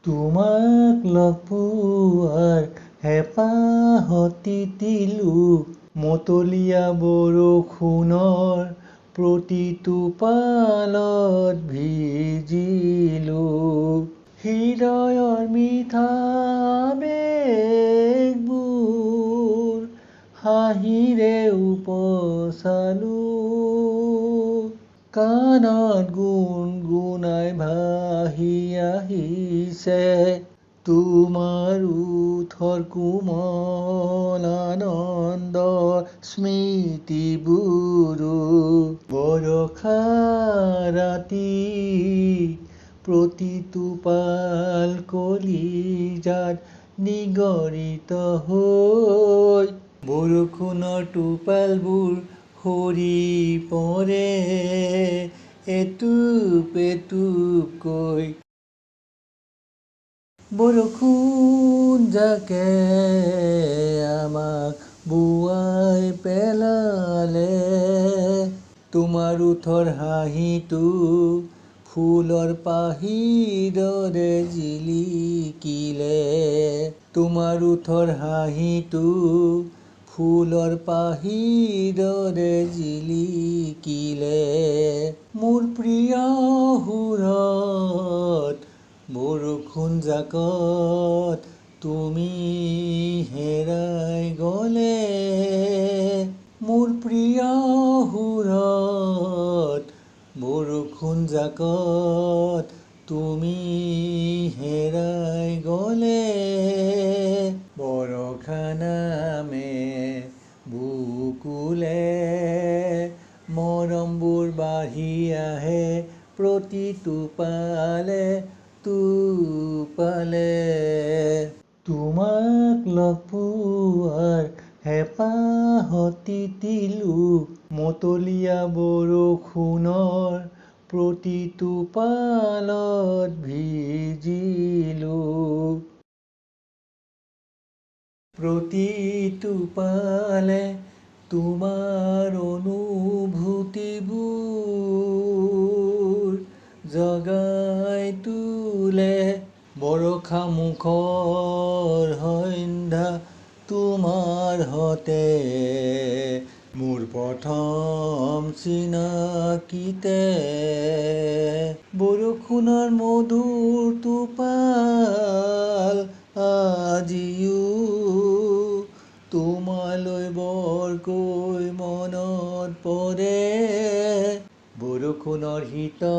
তোমাক লগ পোৱাৰ হেঁপাহত তিতিলো, মতলীয়া বৰষুণৰ প্ৰতিটো পালত ভিজিলো। হৃদয়ৰ মিঠা আবেগবোৰ হাঁহিৰে উপচালো, কাণত গুণগুণাই ভাহি আহিছে তোমাৰ ওঠৰ কোমল আনন্দৰ স্মৃতিবোৰো। বৰষা ৰাতি প্ৰতিটো পাল কলিজাত নিগৰিত হৈ, বৰষুণৰ টোপালবোৰ সৰি পৰে এটুপ এটুপকৈ। বৰষুণ জাকে আমাক বোৱাই পেলালে, তোমাৰ ওঠৰ হাঁহিটো ফুলৰ পাহিৰ দৰে জিলিকিলে, তোমাৰ ওঠৰ হাঁহিটো ফুলৰ পাহিৰ দৰে জিলিকিলে। মোৰ প্ৰিয় সুৰত বৰষুণ জাকত তুমি হেৰাই গ'লে, মোৰ প্ৰিয় সুৰত বৰষুণ জাকত তুমি হেৰাই গ'লে। বৰষা নামে বুকুলে মৰমবোৰ বাঢ়ি আহে প্ৰতিটো পালে টোপালে। তোমাক লগ পোৱাৰ হেঁপাহত তিতিলো, মতলীয়া বৰষুণৰ প্ৰতিটো পালত ভিজিলো, প্ৰতিটো পালে তোমাৰ অনুভূতিবোৰ জগাই তোলে। বৰষা মুখৰ সন্ধ্যা তোমাৰ সতে মোৰ প্ৰথম চিনাকিতে, বৰষুণৰ মধুৰ টোপাল আজিও তোমালৈ বৰকৈ মনত পৰে। বৰষুণৰ শীতল